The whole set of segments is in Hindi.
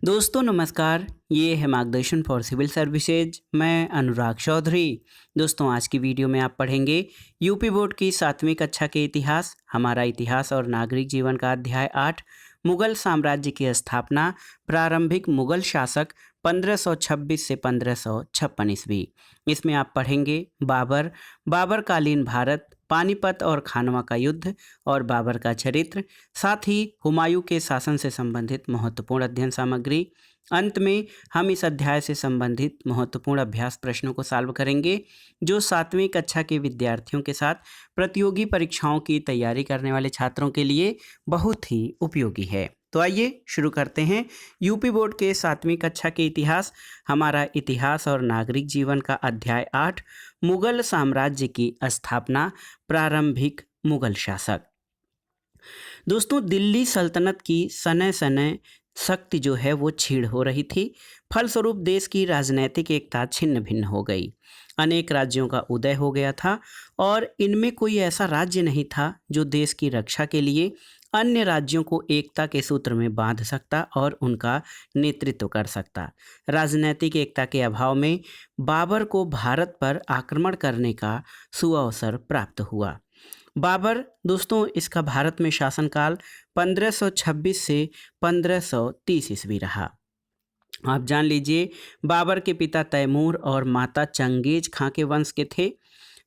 दोस्तों नमस्कार। ये है मार्गदर्शन फॉर सिविल सर्विसेज। मैं अनुराग चौधरी। दोस्तों आज की वीडियो में आप पढ़ेंगे यूपी बोर्ड की 7वीं कक्षा के इतिहास, हमारा इतिहास और नागरिक जीवन का अध्याय 8, मुगल साम्राज्य की स्थापना, प्रारंभिक मुगल शासक 1526 से 1556 ईस्वी। इसमें आप पढ़ेंगे बाबर, बाबर कालीन भारत, पानीपत और खानवा का युद्ध और बाबर का चरित्र, साथ ही हुमायूं के शासन से संबंधित महत्वपूर्ण अध्ययन सामग्री। अंत में हम इस अध्याय से संबंधित महत्वपूर्ण अभ्यास प्रश्नों को सॉल्व करेंगे जो 7वीं कक्षा के विद्यार्थियों के साथ प्रतियोगी परीक्षाओं की तैयारी करने वाले छात्रों के लिए बहुत ही उपयोगी है। तो आइए शुरू करते हैं यूपी बोर्ड के 7वीं कक्षा के इतिहास, हमारा इतिहास और नागरिक जीवन का अध्याय 8, मुगल साम्राज्य की स्थापना, प्रारंभिक मुगल शासक। दोस्तों दिल्ली सल्तनत की सने सने शक्ति जो है वो छीड़ हो रही थी। फलस्वरूप देश की राजनैतिक एकता छिन्न भिन्न हो गई। अनेक राज्यों का उदय हो गया था और इनमें कोई ऐसा राज्य नहीं था जो देश की रक्षा के लिए अन्य राज्यों को एकता के सूत्र में बांध सकता और उनका नेतृत्व कर सकता। राजनैतिक एकता के अभाव में बाबर को भारत पर आक्रमण करने का सुअवसर प्राप्त हुआ। बाबर दोस्तों इसका भारत में शासनकाल 1526 से 1530 ईस्वी रहा। आप जान लीजिए बाबर के पिता तैमूर और माता चंगेज खां के वंश के थे।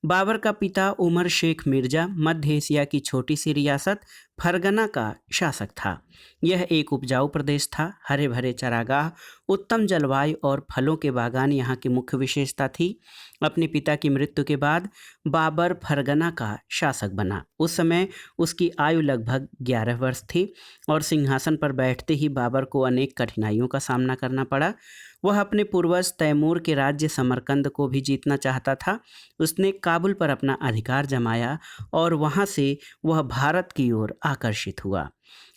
बाबर का पिता उमर शेख मिर्जा मध्य एशिया की छोटी सी रियासत फरगना का शासक था। यह एक उपजाऊ प्रदेश था। हरे भरे चरागाह, उत्तम जलवायु और फलों के बागान यहाँ की मुख्य विशेषता थी। अपने पिता की मृत्यु के बाद बाबर फरगना का शासक बना। उस समय उसकी आयु लगभग 11 वर्ष थी और सिंहासन पर बैठते ही बाबर को अनेक कठिनाइयों का सामना करना पड़ा। वह अपने पूर्वज तैमूर के राज्य समरकंद को भी जीतना चाहता था। उसने काबुल पर अपना अधिकार जमाया और वहां से वह भारत की ओर आकर्षित हुआ।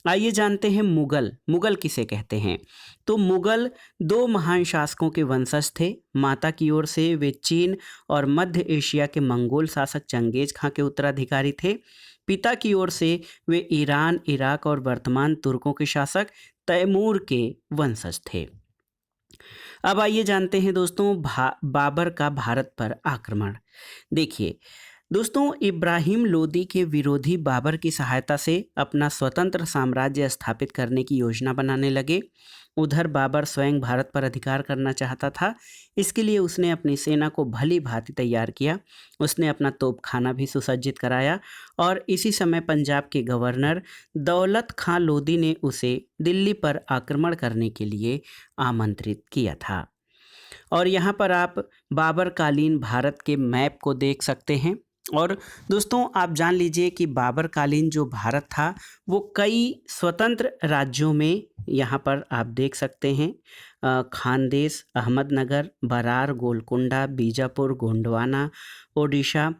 आइए जानते हैं मुगल किसे कहते हैं। तो मुगल दो महान शासकों के वंशज थे। माता की ओर से वे चीन और मध्य एशिया के मंगोल शासक चंगेज खां के उत्तराधिकारी थे। पिता की ओर से वे ईरान, इराक और वर्तमान तुर्कों के शासक तैमूर के वंशज थे। अब आइए जानते हैं दोस्तों बाबर का भारत पर आक्रमण। देखिए दोस्तों इब्राहिम लोदी के विरोधी बाबर की सहायता से अपना स्वतंत्र साम्राज्य स्थापित करने की योजना बनाने लगे। उधर बाबर स्वयं भारत पर अधिकार करना चाहता था। इसके लिए उसने अपनी सेना को भली भांति तैयार किया। उसने अपना तोपखाना भी सुसज्जित कराया और इसी समय पंजाब के गवर्नर दौलत खां लोदी ने उसे दिल्ली पर आक्रमण करने के लिए आमंत्रित किया था। और यहाँ पर आप बाबर कालीन भारत के मैप को देख सकते हैं। और दोस्तों आप जान लीजिए कि बाबर कालीन जो भारत था वो कई स्वतंत्र राज्यों में यहाँ पर आप देख सकते हैं। खानदेश, अहमदनगर, बरार, गोलकुंडा, बीजापुर, गोंडवाना, ओडिशा,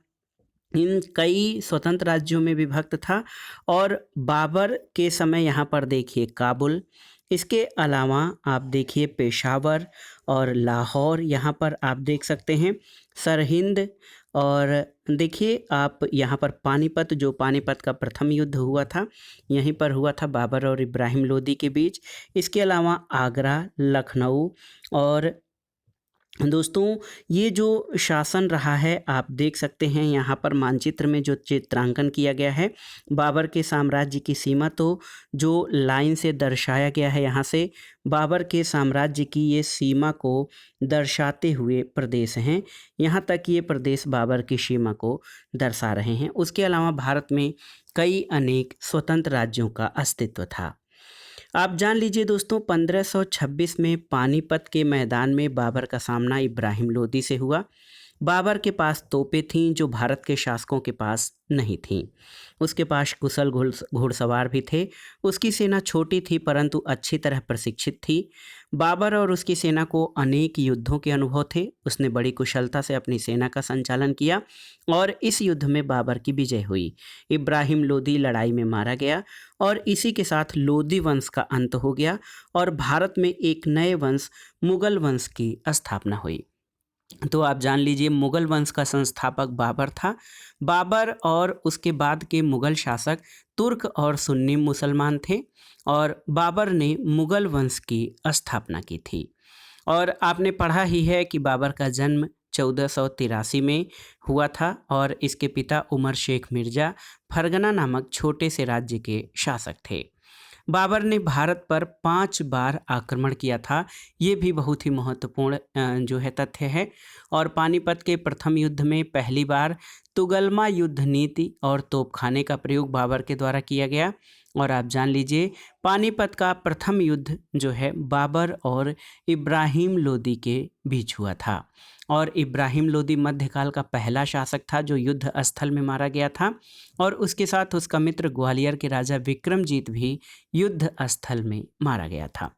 इन कई स्वतंत्र राज्यों में विभक्त था। और बाबर के समय यहाँ पर देखिए काबुल, इसके अलावा आप देखिए पेशावर और लाहौर, यहाँ पर आप देख सकते हैं सरहिंद। और देखिए आप यहाँ पर पानीपत, जो पानीपत का प्रथम युद्ध हुआ था यहीं पर हुआ था बाबर और इब्राहिम लोदी के बीच। इसके अलावा आगरा, लखनऊ और दोस्तों ये जो शासन रहा है आप देख सकते हैं यहाँ पर मानचित्र में जो चित्रांकन किया गया है बाबर के साम्राज्य की सीमा, तो जो लाइन से दर्शाया गया है यहाँ से बाबर के साम्राज्य की ये सीमा को दर्शाते हुए प्रदेश हैं। यहाँ तक ये प्रदेश बाबर की सीमा को दर्शा रहे हैं। उसके अलावा भारत में कई अनेक स्वतंत्र राज्यों का अस्तित्व था। आप जान लीजिए दोस्तों 1526 में पानीपत के मैदान में बाबर का सामना इब्राहिम लोदी से हुआ। बाबर के पास तोपें थीं जो भारत के शासकों के पास नहीं थीं। उसके पास कुशल घुड़सवार भी थे। उसकी सेना छोटी थी परंतु अच्छी तरह प्रशिक्षित थी। बाबर और उसकी सेना को अनेक युद्धों के अनुभव थे। उसने बड़ी कुशलता से अपनी सेना का संचालन किया और इस युद्ध में बाबर की विजय हुई। इब्राहिम लोदी लड़ाई में मारा गया और इसी के साथ लोदी वंश का अंत हो गया और भारत में एक नए वंश मुगल वंश की स्थापना हुई। तो आप जान लीजिए मुगल वंश का संस्थापक बाबर था। बाबर और उसके बाद के मुगल शासक तुर्क और सुन्नी मुसलमान थे और बाबर ने मुगल वंश की स्थापना की थी। और आपने पढ़ा ही है कि बाबर का जन्म 1483 में हुआ था और इसके पिता उमर शेख मिर्ज़ा फरगना नामक छोटे से राज्य के शासक थे। बाबर ने भारत पर 5 बार आक्रमण किया था। ये भी बहुत ही महत्वपूर्ण जो है तथ्य है। और पानीपत के प्रथम युद्ध में पहली बार तुगलमा युद्ध नीति और तोपखाने का प्रयोग बाबर के द्वारा किया गया। और आप जान लीजिए पानीपत का प्रथम युद्ध जो है बाबर और इब्राहिम लोदी के बीच हुआ था। और इब्राहिम लोदी मध्यकाल का पहला शासक था जो युद्ध स्थल में मारा गया था। और उसके साथ उसका मित्र ग्वालियर के राजा विक्रमजीत भी युद्ध स्थल में मारा गया था।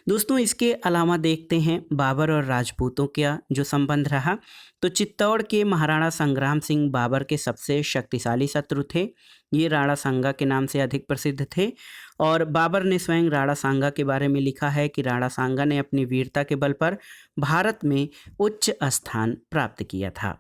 दोस्तों इसके अलावा देखते हैं बाबर और राजपूतों का जो संबंध रहा। तो चित्तौड़ के महाराणा संग्राम सिंह बाबर के सबसे शक्तिशाली शत्रु थे। ये राणा सांगा के नाम से अधिक प्रसिद्ध थे। और बाबर ने स्वयं राणा सांगा के बारे में लिखा है कि राणा सांगा ने अपनी वीरता के बल पर भारत में उच्च स्थान प्राप्त किया था।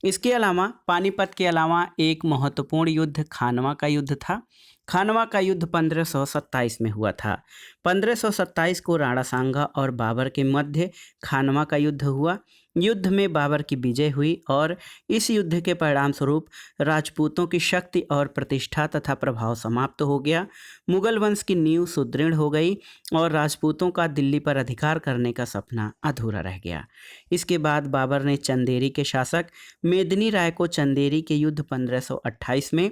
इसके अलावा पानीपत के अलावा एक महत्वपूर्ण युद्ध खानवा का युद्ध था। खानवा का युद्ध 1527 में हुआ था। 1527 को राणा सांगा और बाबर के मध्य खानवा का युद्ध हुआ। युद्ध में बाबर की विजय हुई और इस युद्ध के परिणाम स्वरूप राजपूतों की शक्ति और प्रतिष्ठा तथा प्रभाव समाप्त हो गया। मुगल वंश की नींव सुदृढ़ हो गई और राजपूतों का दिल्ली पर अधिकार करने का सपना अधूरा रह गया। इसके बाद बाबर ने चंदेरी के शासक मेदिनी राय को चंदेरी के युद्ध 1528 में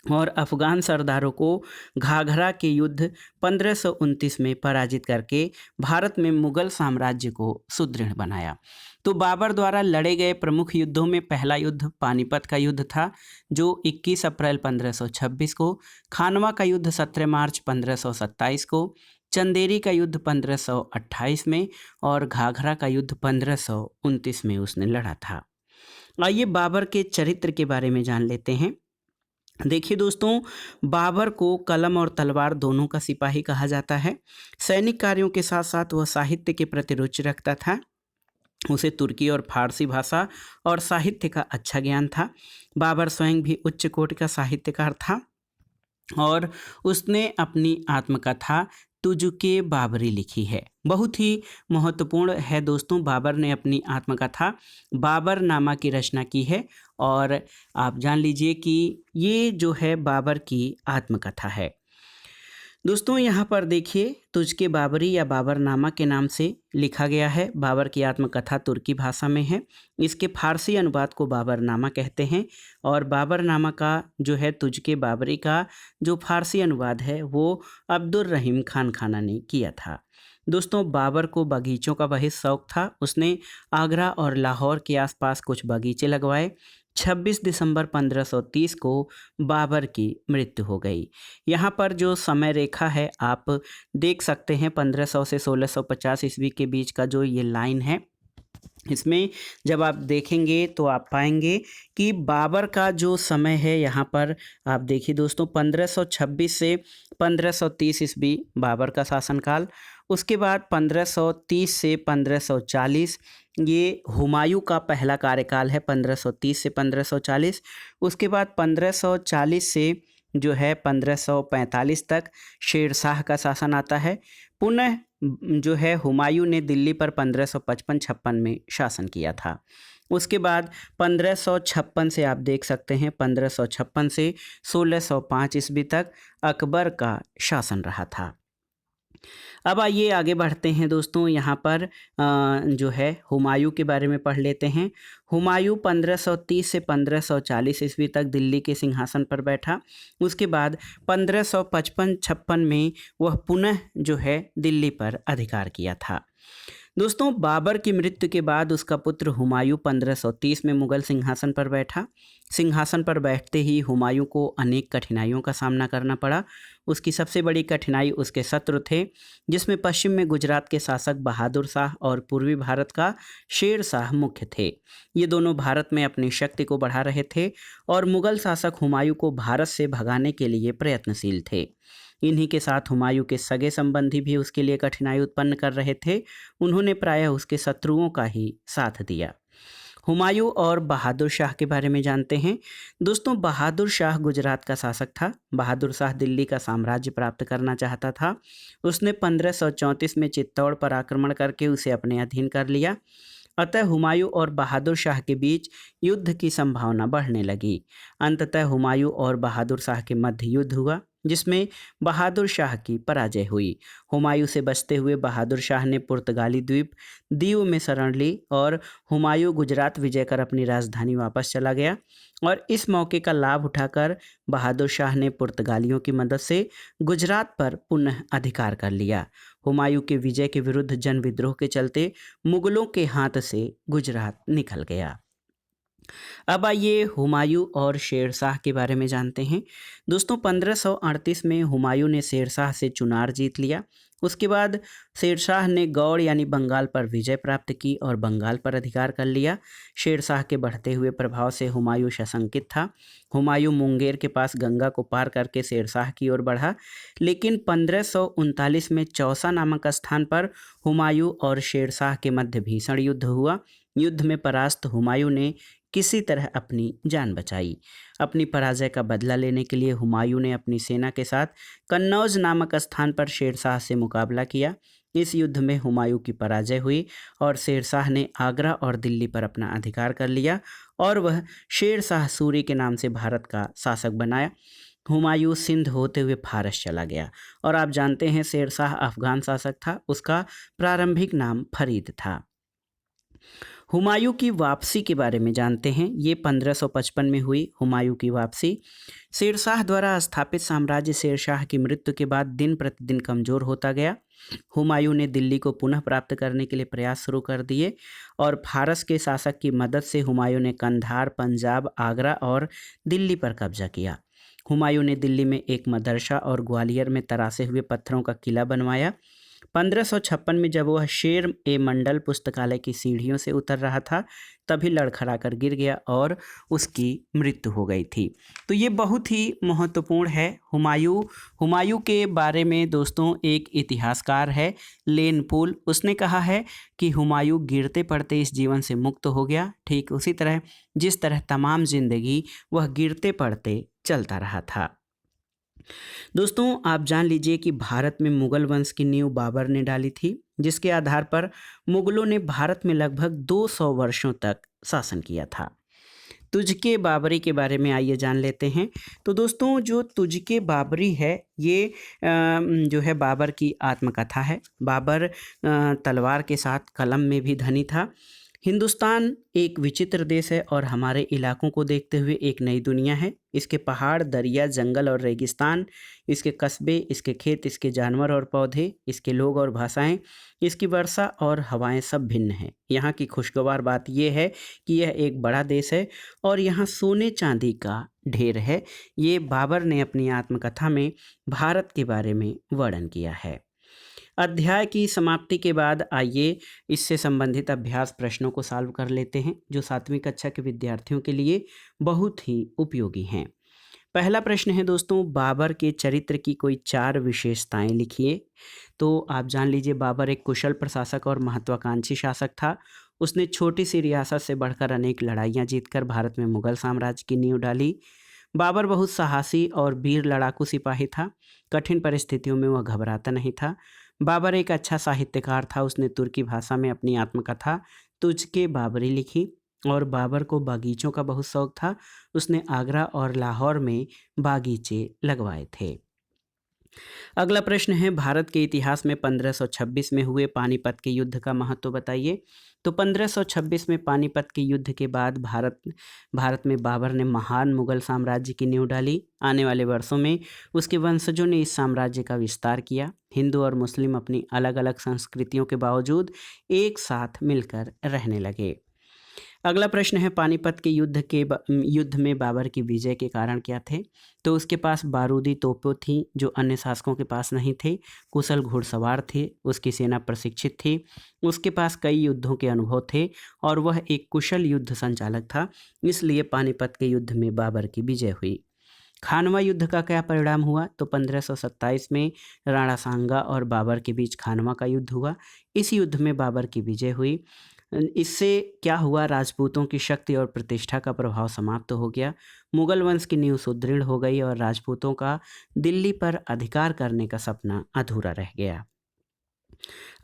और अफगान सरदारों को घाघरा के युद्ध 1529 में पराजित करके भारत में मुगल साम्राज्य को सुदृढ़ बनाया। तो बाबर द्वारा लड़े गए प्रमुख युद्धों में पहला युद्ध पानीपत का युद्ध था जो 21 अप्रैल 1526 को, खानवा का युद्ध 17 मार्च 1527 को, चंदेरी का युद्ध 1528 में और घाघरा का युद्ध 1529 में उसने लड़ा था। आइए बाबर के चरित्र के बारे में जान लेते हैं। देखिए दोस्तों, बाबर को कलम और तलवार दोनों का सिपाही कहा जाता है। सैनिक कार्यों के साथ साथ वह साहित्य के प्रति रुचि रखता था। उसे तुर्की और फारसी भाषा और साहित्य का अच्छा ज्ञान था। बाबर स्वयं भी उच्च कोटि का साहित्यकार था और उसने अपनी आत्मकथा तुजुके बाबरी लिखी है। बहुत ही महत्वपूर्ण है दोस्तों, बाबर ने अपनी आत्मकथा बाबरनामा की रचना की है और आप जान लीजिए कि ये जो है बाबर की आत्मकथा है। दोस्तों यहाँ पर देखिए तुझके बाबरी या बाबरनामा के नाम से लिखा गया है। बाबर की आत्मकथा तुर्की भाषा में है। इसके फारसी अनुवाद को बाबरनामा कहते हैं और बाबरनामा का जो है तुझके बाबरी का जो फारसी अनुवाद है वो अब्दुल रहीम खान खाना ने किया था। दोस्तों बाबर को बगीचों का बहुत शौक था। उसने आगरा और लाहौर के आसपास कुछ बगीचे लगवाए। 26 दिसंबर 1530 को बाबर की मृत्यु हो गई। यहाँ पर जो समय रेखा है आप देख सकते हैं, 1500 से 1650 ईस्वी के बीच का जो ये लाइन है, इसमें जब आप देखेंगे तो आप पाएंगे कि बाबर का जो समय है यहाँ पर आप देखिए दोस्तों 1526 से 1530 ईस्वी बाबर का शासनकाल। उसके बाद 1530 से 1540 ये हुमायूं का पहला कार्यकाल है, 1530 से 1540। उसके बाद 1540 से जो है 1545 तक शेरशाह का शासन आता है। पुनः जो है हुमायूं ने दिल्ली पर 1555-56 में शासन किया था। उसके बाद 1556 से आप देख सकते हैं 1556 से 1605 ईस्वी तक अकबर का शासन रहा था। अब आइए आगे बढ़ते हैं दोस्तों, यहाँ पर जो है हुमायूं के बारे में पढ़ लेते हैं। हुमायूं 1530 से 1540 ईस्वी तक दिल्ली के सिंहासन पर बैठा। उसके बाद 1555-56 में वह पुनः जो है दिल्ली पर अधिकार किया था। दोस्तों बाबर की मृत्यु के बाद उसका पुत्र हुमायूं 1530 में मुगल सिंहासन पर बैठा। सिंहासन पर बैठते ही हुमायूं को अनेक कठिनाइयों का सामना करना पड़ा। उसकी सबसे बड़ी कठिनाई उसके शत्रु थे, जिसमें पश्चिम में गुजरात के शासक बहादुर शाह और पूर्वी भारत का शेर शाह मुख्य थे। ये दोनों भारत में अपनी शक्ति को बढ़ा रहे थे और मुगल शासक हुमायूं को भारत से भगाने के लिए प्रयत्नशील थे। इन्हीं के साथ हुमायूं के सगे संबंधी भी उसके लिए कठिनाई उत्पन्न कर रहे थे। उन्होंने प्रायः उसके शत्रुओं का ही साथ दिया। हुमायूं और बहादुर शाह के बारे में जानते हैं। दोस्तों, बहादुर शाह गुजरात का शासक था। बहादुर शाह दिल्ली का साम्राज्य प्राप्त करना चाहता था। उसने 1534 में चित्तौड़ पर आक्रमण करके उसे अपने अधीन कर लिया। अतः हुमायूं और बहादुर शाह के बीच युद्ध की संभावना बढ़ने लगी। अंततः हुमायूं और बहादुर शाह के मध्य युद्ध हुआ, जिसमें बहादुर शाह की पराजय हुई। हुमायूं से बचते हुए बहादुर शाह ने पुर्तगाली द्वीप दीव में शरण ली और हुमायूं गुजरात विजय कर अपनी राजधानी वापस चला गया। और इस मौके का लाभ उठाकर बहादुर शाह ने पुर्तगालियों की मदद से गुजरात पर पुनः अधिकार कर लिया। हुमायूं के विजय के विरुद्ध जन विद्रोह के चलते मुगलों के हाथ से गुजरात निकल गया। अब आइए हुमायूं और शेरशाह के बारे में जानते हैं। दोस्तों, 1538 में हुमायूं ने शेरशाह से चुनार जीत लिया। उसके बाद शेरशाह ने गौड़ यानी बंगाल पर विजय प्राप्त की और बंगाल पर अधिकार कर लिया। शेरशाह के बढ़ते हुए प्रभाव से हुमायूं सशंकित था। हुमायूं मुंगेर के पास गंगा को पार करके शेरशाह की ओर बढ़ा, लेकिन 1539 में चौसा नामक स्थान पर हुमायूं और शेरशाह के मध्य भीषण युद्ध हुआ। युद्ध में परास्त हुमायूं ने किसी तरह अपनी जान बचाई। अपनी पराजय का बदला लेने के लिए हुमायूं ने अपनी सेना के साथ कन्नौज नामक स्थान पर शेरशाह से मुकाबला किया। इस युद्ध में हुमायूं की पराजय हुई और शेरशाह ने आगरा और दिल्ली पर अपना अधिकार कर लिया और वह शेरशाह सूरी के नाम से भारत का शासक बनाया। हुमायूं सिंध होते हुए फारस चला गया। और आप जानते हैं, शेरशाह अफगान शासक था। उसका प्रारंभिक नाम फरीद था। हुमायूं की वापसी के बारे में जानते हैं। ये 1555 में हुई हुमायूं की वापसी। शेरशाह द्वारा स्थापित साम्राज्य शेरशाह की मृत्यु के बाद दिन प्रतिदिन कमज़ोर होता गया। हुमायूं ने दिल्ली को पुनः प्राप्त करने के लिए प्रयास शुरू कर दिए और फारस के शासक की मदद से हुमायूं ने कंधार, पंजाब, आगरा और दिल्ली पर कब्जा किया। हुमायूं ने दिल्ली में एक मदरसा और ग्वालियर में तरासे हुए पत्थरों का किला बनवाया। 1556 में जब वह शेर ए मंडल पुस्तकालय की सीढ़ियों से उतर रहा था, तभी लड़खड़ा कर गिर गया और उसकी मृत्यु हो गई थी। तो ये बहुत ही महत्वपूर्ण है। हुमायूं के बारे में दोस्तों एक इतिहासकार है लेन पूल, उसने कहा है कि हुमायूं गिरते पड़ते इस जीवन से मुक्त हो गया, ठीक उसी तरह जिस तरह तमाम जिंदगी वह गिरते पड़ते चलता रहा था। दोस्तों, आप जान लीजिए कि भारत में मुगल वंश की नींव बाबर ने डाली थी, जिसके आधार पर मुगलों ने भारत में लगभग 200 वर्षों तक शासन किया था। तुझके बाबरी के बारे में आइए जान लेते हैं। तो दोस्तों, जो तुझके बाबरी है ये जो है बाबर की आत्मकथा है। बाबर तलवार के साथ कलम में भी धनी था। हिंदुस्तान एक विचित्र देश है और हमारे इलाकों को देखते हुए एक नई दुनिया है। इसके पहाड़, दरिया, जंगल और रेगिस्तान, इसके कस्बे, इसके खेत, इसके जानवर और पौधे, इसके लोग और भाषाएं, इसकी वर्षा और हवाएं सब भिन्न हैं। यहाँ की खुशगवार बात यह है कि यह एक बड़ा देश है और यहाँ सोने चांदी का ढेर है। ये बाबर ने अपनी आत्मकथा में भारत के बारे में वर्णन किया है। अध्याय की समाप्ति के बाद आइए इससे संबंधित अभ्यास प्रश्नों को सॉल्व कर लेते हैं, जो 7वीं कक्षा के विद्यार्थियों के लिए बहुत ही उपयोगी हैं। पहला प्रश्न है दोस्तों, बाबर के चरित्र की कोई 4 विशेषताएं लिखिए। तो आप जान लीजिए, बाबर एक कुशल प्रशासक और महत्वाकांक्षी शासक था। उसने छोटी सी रियासत से बढ़कर अनेक लड़ाइयाँ जीतकर भारत में मुगल साम्राज्य की नींव डाली। बाबर बहुत साहसी और वीर लड़ाकू सिपाही था। कठिन परिस्थितियों में वह घबराता नहीं था। बाबर एक अच्छा साहित्यकार था। उसने तुर्की भाषा में अपनी आत्मकथा तुझके बाबरी लिखी और बाबर को बागीचों का बहुत शौक था। उसने आगरा और लाहौर में बागीचे लगवाए थे। अगला प्रश्न है, भारत के इतिहास में 1526 में हुए पानीपत के युद्ध का महत्व बताइए। तो 1526 में पानीपत के युद्ध के बाद भारत में बाबर ने महान मुगल साम्राज्य की नींव डाली। आने वाले वर्षों में उसके वंशजों ने इस साम्राज्य का विस्तार किया। हिंदू और मुस्लिम अपनी अलग अलग संस्कृतियों के बावजूद एक साथ मिलकर रहने लगे। अगला प्रश्न है, पानीपत के युद्ध में बाबर की विजय के कारण क्या थे। तो उसके पास बारूदी तोपें थीं जो अन्य शासकों के पास नहीं थे। कुशल घुड़सवार थे, उसकी सेना प्रशिक्षित थी, उसके पास कई युद्धों के अनुभव थे और वह एक कुशल युद्ध संचालक था। इसलिए पानीपत के युद्ध में बाबर की विजय हुई। खानवा युद्ध का क्या परिणाम हुआ, तो 1527 में राणा सांगा और बाबर के बीच खानवा का युद्ध हुआ। इस युद्ध में बाबर की विजय हुई। इससे क्या हुआ, राजपूतों की शक्ति और प्रतिष्ठा का प्रभाव समाप्त हो गया। मुगल वंश की नींव सुदृढ़ हो गई और राजपूतों का दिल्ली पर अधिकार करने का सपना अधूरा रह गया।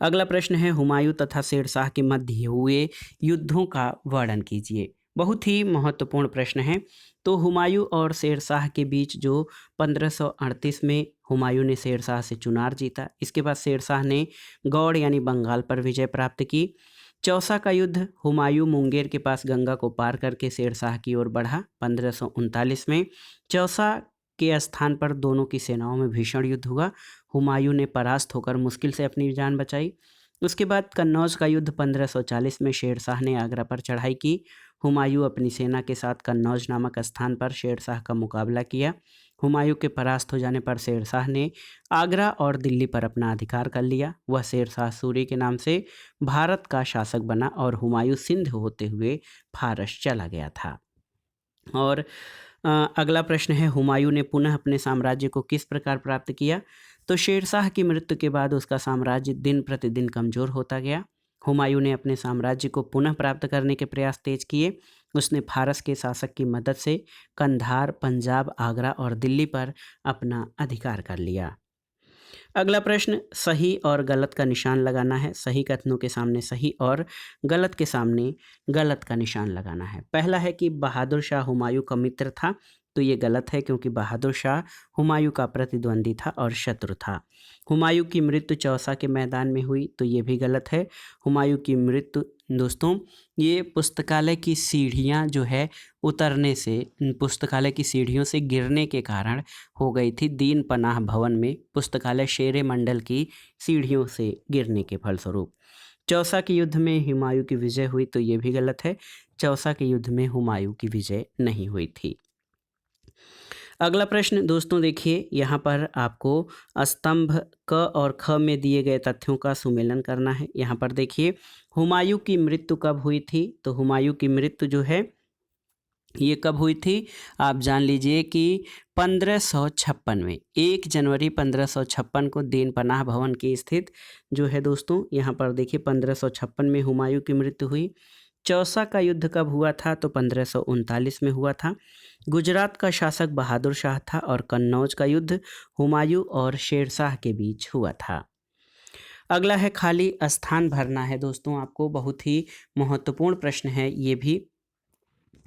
अगला प्रश्न है, हुमायूं तथा शेरशाह के मध्य हुए युद्धों का वर्णन कीजिए। बहुत ही महत्वपूर्ण प्रश्न है। तो हुमायूं और शेरशाह के बीच जो 1538 में हुमायूं ने शेरशाह से चुनार जीता। इसके बाद शेरशाह ने गौड़ यानी बंगाल पर विजय प्राप्त की। चौसा का युद्ध, हुमायूं मुंगेर के पास गंगा को पार करके शेरशाह की ओर बढ़ा। 1539 में चौसा के स्थान पर दोनों की सेनाओं में भीषण युद्ध हुआ। हुमायूं ने परास्त होकर मुश्किल से अपनी जान बचाई। उसके बाद कन्नौज का युद्ध 1540 में शेरशाह ने आगरा पर चढ़ाई की। हुमायूं अपनी सेना के साथ कन्नौज नामक स्थान पर शेरशाह का मुकाबला किया। हुमायूं के परास्त हो जाने पर शेरशाह ने आगरा और दिल्ली पर अपना अधिकार कर लिया। वह शेरशाह सूरी के नाम से भारत का शासक बना और हुमायूं सिंध होते हुए फारस चला गया था। और अगला प्रश्न है, हुमायूं ने पुनः अपने साम्राज्य को किस प्रकार प्राप्त किया। तो शेरशाह की मृत्यु के बाद उसका साम्राज्य दिन प्रतिदिन कमज़ोर होता गया। हुमायूं ने अपने साम्राज्य को पुनः प्राप्त करने के प्रयास तेज किए। उसने फारस के शासक की मदद से कंधार, पंजाब, आगरा और दिल्ली पर अपना अधिकार कर लिया। अगला प्रश्न, सही और गलत का निशान लगाना है। सही कथनों के सामने सही और गलत के सामने गलत का निशान लगाना है। पहला है कि बहादुर शाह हुमायूं का मित्र था, तो ये गलत है क्योंकि बहादुर शाह हुमायूं का प्रतिद्वंदी था और शत्रु था। हुमायूं की मृत्यु चौसा के मैदान में हुई, तो ये भी गलत है। हुमायूं की मृत्यु दोस्तों ये पुस्तकालय की सीढ़ियाँ जो है उतरने से, पुस्तकालय की सीढ़ियों से गिरने के कारण हो गई थी। दीन पनाह भवन में पुस्तकालय शेरे मंडल की सीढ़ियों से गिरने के फलस्वरूप। चौसा के युद्ध में हुमायूं की विजय हुई, तो ये भी गलत है। चौसा के युद्ध में हुमायूं की विजय नहीं हुई थी। अगला प्रश्न दोस्तों देखिए, यहाँ पर आपको स्तंभ क और ख में दिए गए तथ्यों का सुमेलन करना है। यहाँ पर देखिए, हुमायूं की मृत्यु कब हुई थी, तो हुमायूं की मृत्यु जो है ये कब हुई थी, आप जान लीजिए कि 1556 में, 1 जनवरी 1556 को दीन पनाह भवन की स्थित जो है दोस्तों, यहाँ पर देखिए 1556 में हुमायूं की मृत्यु हुई। चौसा का युद्ध कब हुआ था, तो 1539 में हुआ था। गुजरात का शासक बहादुर शाह था और कन्नौज का युद्ध हुमायूं और शेरशाह के बीच हुआ था। अगला है, खाली स्थान भरना है दोस्तों आपको, बहुत ही महत्वपूर्ण प्रश्न है ये भी।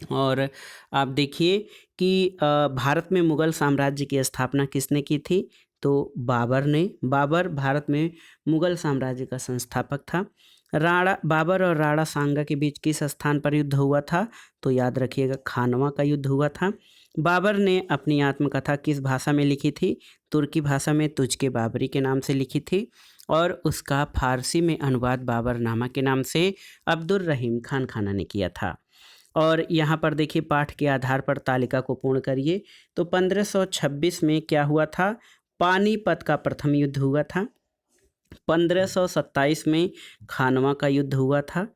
और आप देखिए कि भारत में मुगल साम्राज्य की स्थापना किसने की थी, तो बाबर ने। बाबर भारत में मुगल साम्राज्य का संस्थापक था। बाबर और राणा सांगा के बीच किस स्थान पर युद्ध हुआ था, तो याद रखिएगा खानवा का युद्ध हुआ था। बाबर ने अपनी आत्मकथा किस भाषा में लिखी थी, तुर्की भाषा में तुझके बाबरी के नाम से लिखी थी और उसका फारसी में अनुवाद बाबरनामा के नाम से अब्दुल रहीम खान खाना ने किया था। और यहाँ पर देखिए, पाठ के आधार पर तालिका को पूर्ण करिए। तो 1526 में क्या हुआ था, पानीपत का प्रथम युद्ध हुआ था। 1527 में खानवा का युद्ध हुआ था।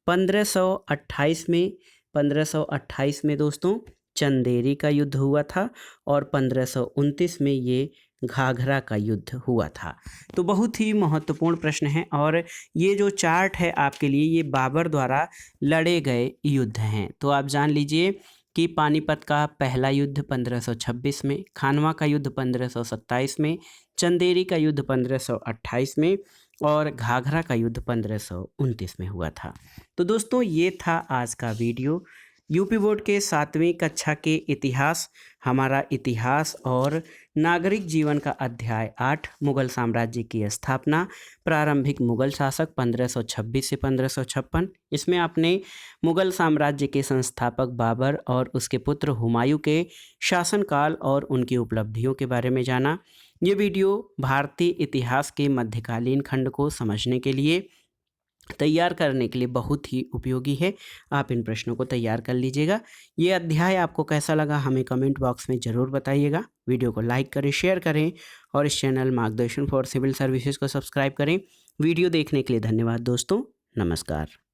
1528 में दोस्तों चंदेरी का युद्ध हुआ था और 1529 में ये घाघरा का युद्ध हुआ था। तो बहुत ही महत्वपूर्ण प्रश्न है और ये जो चार्ट है आपके लिए, ये बाबर द्वारा लड़े गए युद्ध हैं। तो आप जान लीजिए कि पानीपत का पहला युद्ध 1526 में, खानवा का युद्ध 1527 में, चंदेरी का युद्ध 1528 में और घाघरा का युद्ध 1529 में हुआ था। तो दोस्तों ये था आज का वीडियो। यूपी बोर्ड के 7वीं कक्षा के इतिहास, हमारा इतिहास और नागरिक जीवन का अध्याय 8, मुगल साम्राज्य की स्थापना, प्रारंभिक मुगल शासक 1526 से 1556। इसमें आपने मुगल साम्राज्य के संस्थापक बाबर और उसके पुत्र हुमायूं के शासनकाल और उनकी उपलब्धियों के बारे में जाना। ये वीडियो भारतीय इतिहास के मध्यकालीन खंड को समझने के लिए, तैयार करने के लिए बहुत ही उपयोगी है। आप इन प्रश्नों को तैयार कर लीजिएगा। ये अध्याय आपको कैसा लगा हमें कमेंट बॉक्स में ज़रूर बताइएगा। वीडियो को लाइक करें, शेयर करें और इस चैनल मार्गदर्शन फॉर सिविल सर्विसेज को सब्सक्राइब करें। वीडियो देखने के लिए धन्यवाद दोस्तों। नमस्कार।